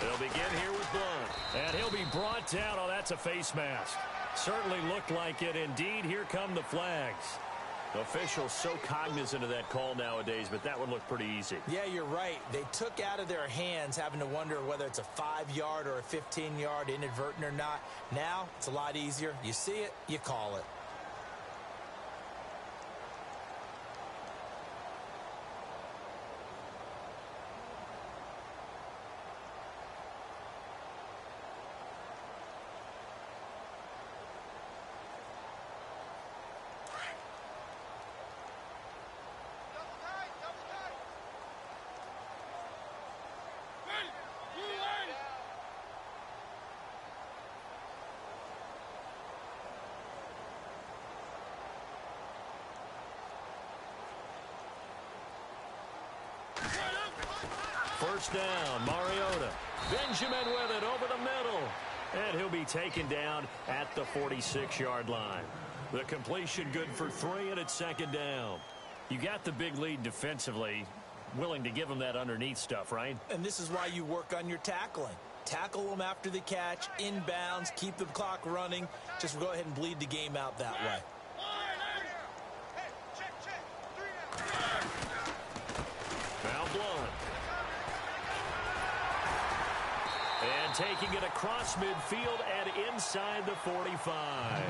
They'll begin here with Blunt. And he'll be brought down. Oh, that's a face mask. Certainly looked like it. Indeed, here come the flags. Officials so cognizant of that call nowadays, but that one looked pretty easy. Yeah, you're right. They took out of their hands having to wonder whether it's a 5-yard or a 15-yard inadvertent or not. Now, it's a lot easier. You see it, you call it. First down, Mariota. Benjamin with it over the middle. And he'll be taken down at the 46-yard line. The completion good for 3, and it's second down. You got the big lead defensively. Willing to give them that underneath stuff, right? And this is why you work on your tackling. Tackle them after the catch, inbounds, keep the clock running. Just go ahead and bleed the game out that way. Now Blunt. And taking it across midfield and inside the 45.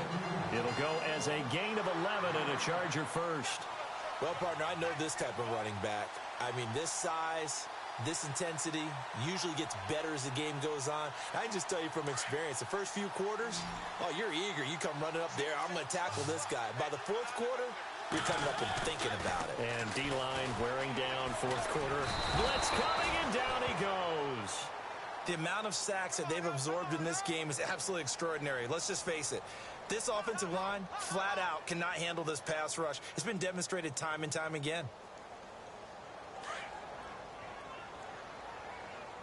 It'll go as a gain of 11 and a Charger first. Well, partner, I know this type of running back. I mean, this size, this intensity usually gets better as the game goes on. I can just tell you from experience, the first few quarters, oh, you're eager. You come running up there, I'm going to tackle this guy. By the fourth quarter, you're coming up and thinking about it. And D-line wearing down fourth quarter. Blitz coming, and down he goes. The amount of sacks that they've absorbed in this game is absolutely extraordinary. Let's just face it. This offensive line, flat out, cannot handle this pass rush. It's been demonstrated time and time again.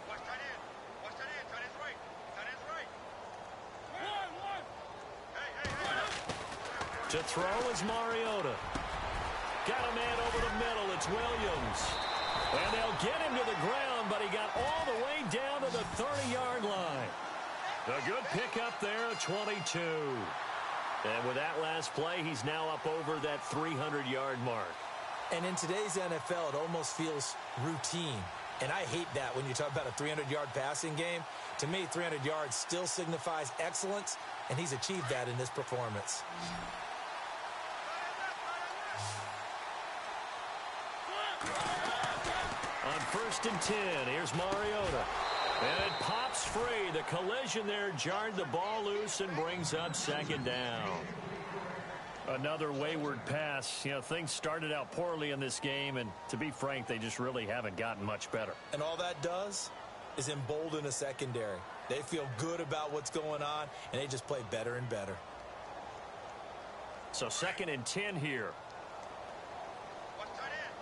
Watch tight end. Watch tight end. Tight end's right. Tight end's right. Hey. To throw is Mariota. Got a man over the middle. It's Williams. And they'll get him to the ground, but he got all the way down to the 30-yard line. A good pickup there, 22. And with that last play, he's now up over that 300-yard mark. And in today's NFL, it almost feels routine. And I hate that when you talk about a 300-yard passing game. To me, 300 yards still signifies excellence, and he's achieved that in this performance. On 1st and 10, here's Mariota. And it pops free. The collision there jarred the ball loose and brings up 2nd down. Another wayward pass. You know, things started out poorly in this game, and to be frank, they just really haven't gotten much better. And all that does is embolden a secondary. They feel good about what's going on, and they just play better and better. So 2nd and 10 here. Watch tight end.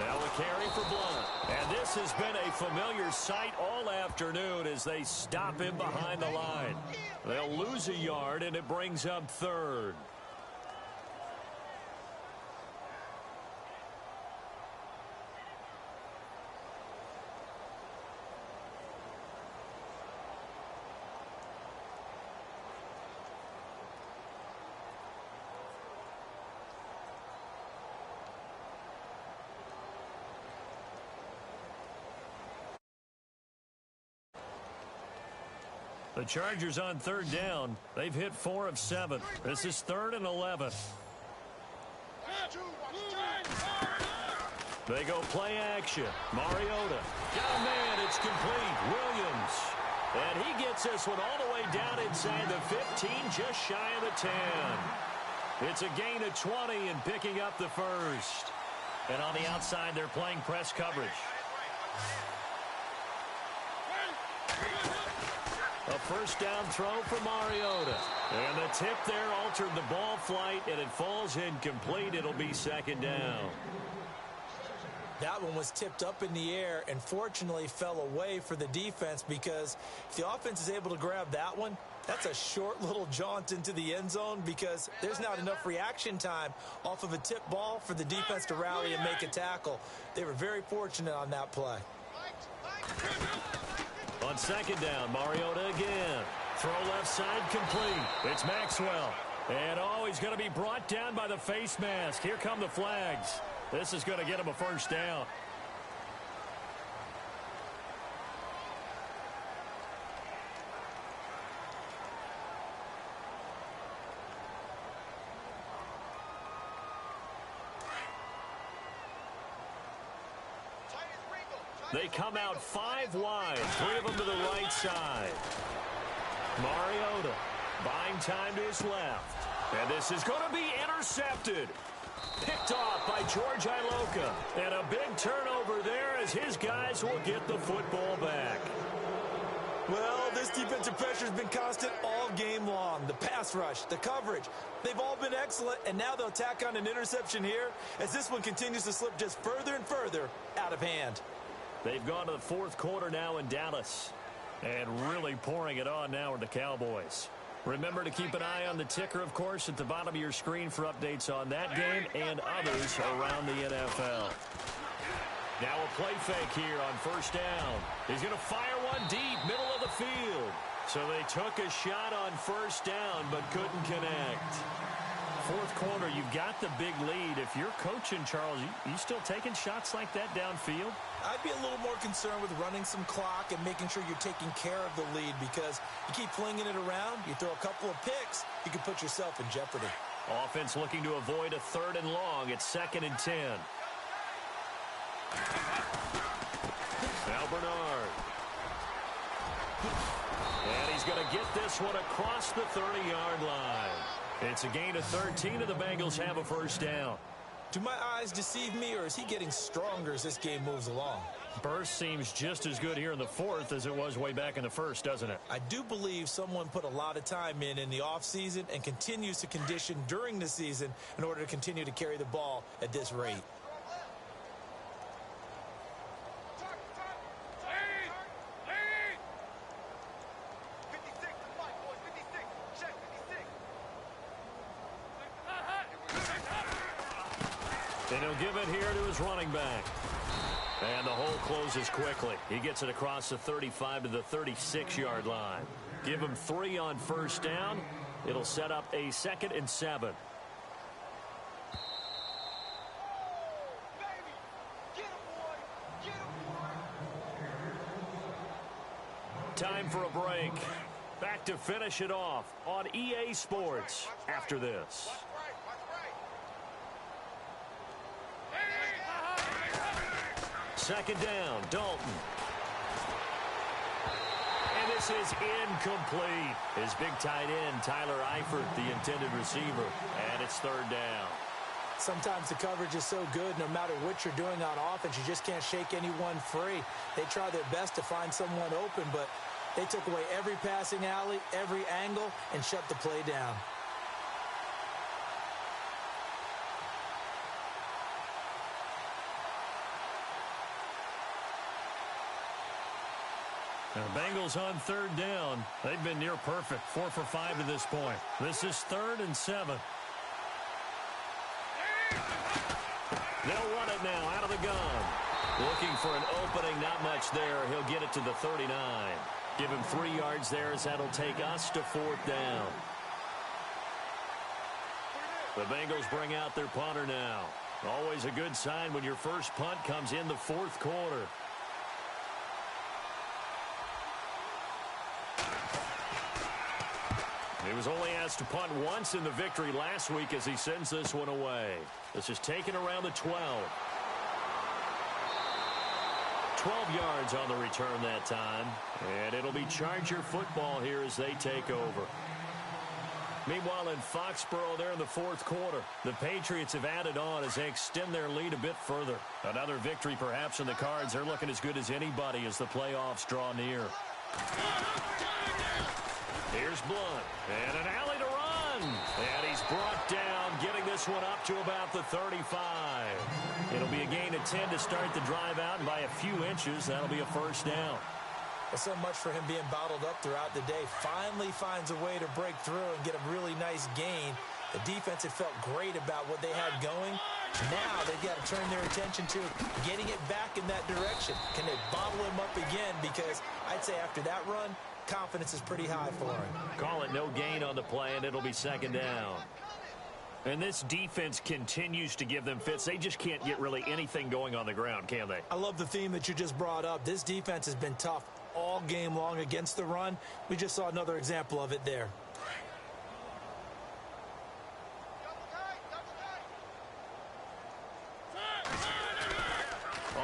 Now a carry for Blount. And this has been a familiar sight all afternoon as they stop him behind the line. They'll lose a yard, and it brings up 3rd. The Chargers on 3rd down. They've hit 4 of 7. This is 3rd and 11. They go play action. Mariota. Got a man. It's complete. Williams. And he gets this one all the way down inside the 15, just shy of the 10. It's a gain of 20 and picking up the 1st. And on the outside, they're playing press coverage. A 1st down throw for Mariota. And the tip there altered the ball flight, and it falls incomplete. It'll be 2nd down. That one was tipped up in the air and fortunately fell away for the defense, because if the offense is able to grab that one, that's a short little jaunt into the end zone, because there's not enough reaction time off of a tip ball for the defense to rally and make a tackle. They were very fortunate on that play. On 2nd down, Mariota again. Throw left side complete. It's Maxwell. And he's going to be brought down by the face mask. Here come the flags. This is going to get him a 1st down. They come out 5 wide, 3 of them to the right side. Mariota buying time to his left. And this is going to be intercepted. Picked off by George Iloka. And a big turnover there as his guys will get the football back. Well, this defensive pressure has been constant all game long. The pass rush, the coverage, they've all been excellent, and now they'll tack on an interception here as this one continues to slip just further and further out of hand. They've gone to the 4th quarter now in Dallas, and really pouring it on now are the Cowboys. Remember to keep an eye on the ticker, of course, at the bottom of your screen for updates on that game and others around the NFL. Now a play fake here on 1st down. He's going to fire one deep, middle of the field. So they took a shot on 1st down, but couldn't connect. 4th quarter, you've got the big lead. If you're coaching, Charles, you still taking shots like that downfield? I'd be a little more concerned with running some clock and making sure you're taking care of the lead, because you keep flinging it around, you throw a couple of picks, you can put yourself in jeopardy. Offense looking to avoid a 3rd and long. It's 2nd and 10. Now Bernard. And he's going to get this one across the 30-yard line. It's a gain of 13, and the Bengals have a 1st down. Do my eyes deceive me, or is he getting stronger as this game moves along? Burst seems just as good here in the fourth as it was way back in the first, doesn't it? I do believe someone put a lot of time in the offseason and continues to condition during the season in order to continue to carry the ball at this rate. And he'll give it here to his running back. And the hole closes quickly. He gets it across the 35 to the 36-yard line. Give him 3 on first down. It'll set up a 2nd and 7. Time for a break. Back to finish it off on EA Sports after this. Second down, Dalton. And this is incomplete. His big tight end, Tyler Eifert, the intended receiver. And it's 3rd down. Sometimes the coverage is so good, no matter what you're doing on offense, you just can't shake anyone free. They try their best to find someone open, but they took away every passing alley, every angle, and shut the play down. The Bengals on 3rd down. They've been near perfect. 4 for 5 to this point. This is 3rd and 7. They'll run it now out of the gun. Looking for an opening, not much there. He'll get it to the 39. Give him 3 yards there as that'll take us to 4th down. The Bengals bring out their punter now. Always a good sign when your first punt comes in the 4th quarter. He was only asked to punt once in the victory last week as he sends this one away. This is taken around the 12. 12 yards on the return that time. And it'll be Charger football here as they take over. Meanwhile, in Foxborough, they're in the 4th quarter. The Patriots have added on as they extend their lead a bit further. Another victory perhaps in the cards. They're looking as good as anybody as the playoffs draw near. Here's Blunt, and an alley to run. And he's brought down, getting this one up to about the 35. It'll be a gain of 10 to start the drive out, and by a few inches, that'll be a 1st down. Well, so much for him being bottled up throughout the day. Finally finds a way to break through and get a really nice gain. The defense had felt great about what they had going. Now they've got to turn their attention to getting it back in that direction. Can they bottle him up again? Because I'd say after that run, confidence is pretty high for him. Call it no gain on the play, and it'll be 2nd down. And this defense continues to give them fits. They just can't get really anything going on the ground, can they? I love the theme that you just brought up. This defense has been tough all game long against the run. We just saw another example of it there.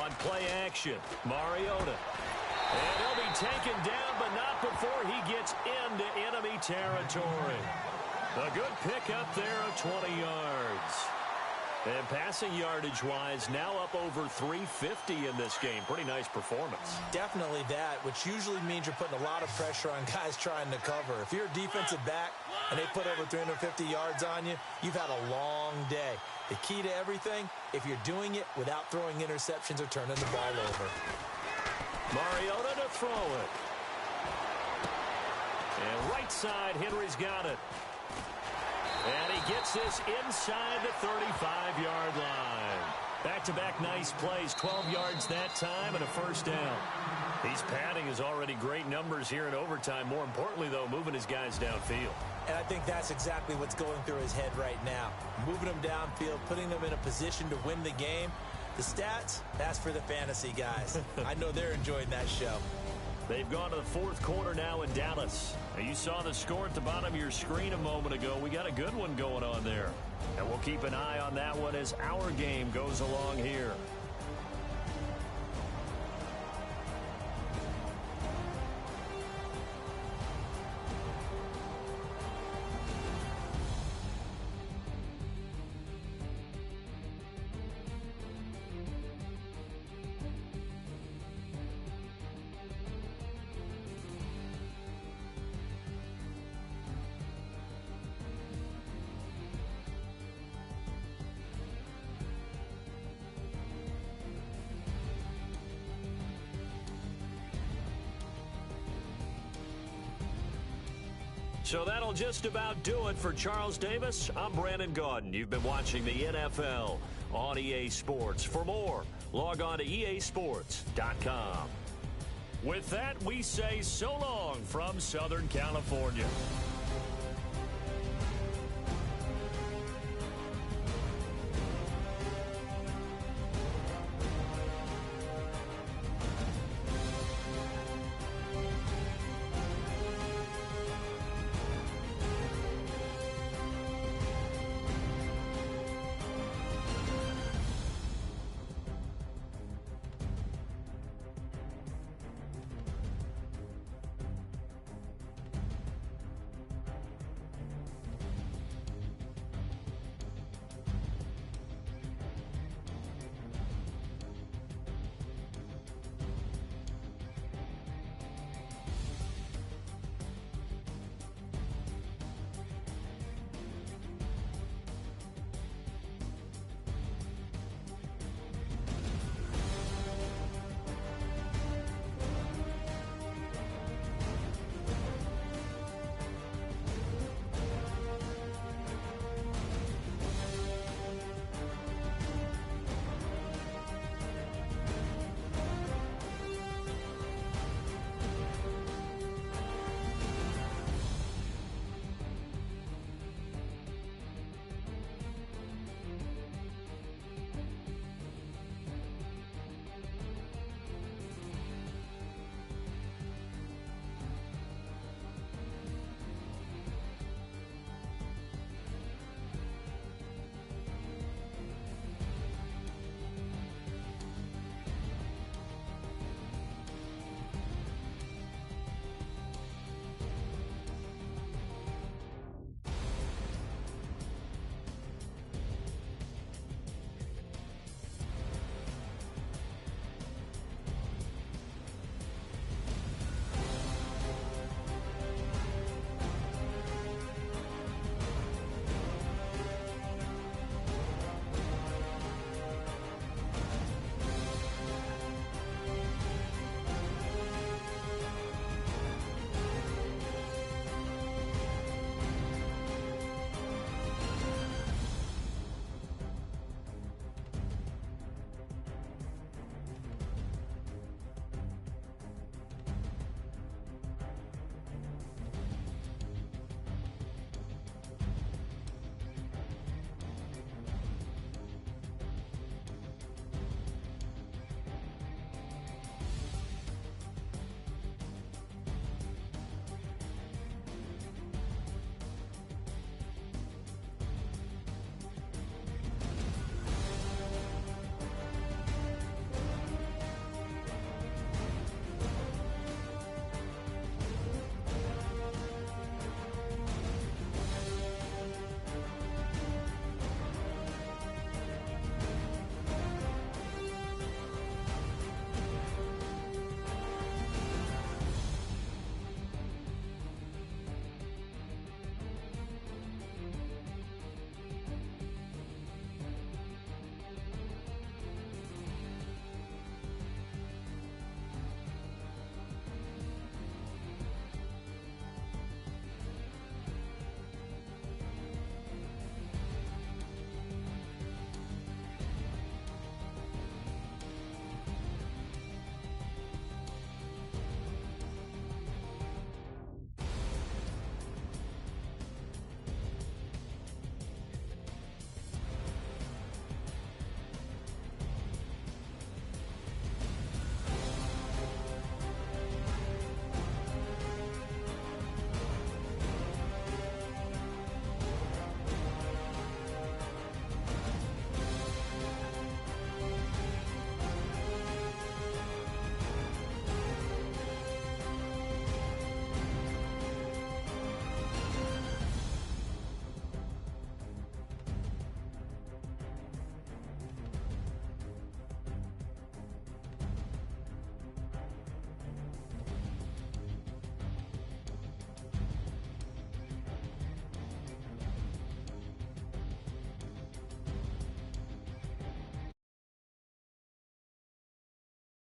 On play action, Mariota. And he'll be taken down, but not before he gets into enemy territory. A good pickup there of 20 yards. And passing yardage-wise, now up over 350 in this game. Pretty nice performance. Definitely that, which usually means you're putting a lot of pressure on guys trying to cover. If you're a defensive back and they put over 350 yards on you, you've had a long day. The key to everything, if you're doing it without throwing interceptions or turning the ball over. Mariota to throw it. And right side, Henry's got it. And he gets this inside the 35-yard line. Back-to-back nice plays, 12 yards that time and a 1st down. He's padding his already great numbers here in overtime. More importantly, though, moving his guys downfield. And I think that's exactly what's going through his head right now. Moving them downfield, putting them in a position to win the game. The stats, that's for the fantasy guys. I know they're enjoying that show. They've gone to the 4th quarter now in Dallas. Now, you saw the score at the bottom of your screen a moment ago. We got a good one going on there. And we'll keep an eye on that one as our game goes along here. So that'll just about do it for Charles Davis. I'm Brandon Gaudin. You've been watching the NFL on EA Sports. For more, log on to easports.com. With that, we say so long from Southern California.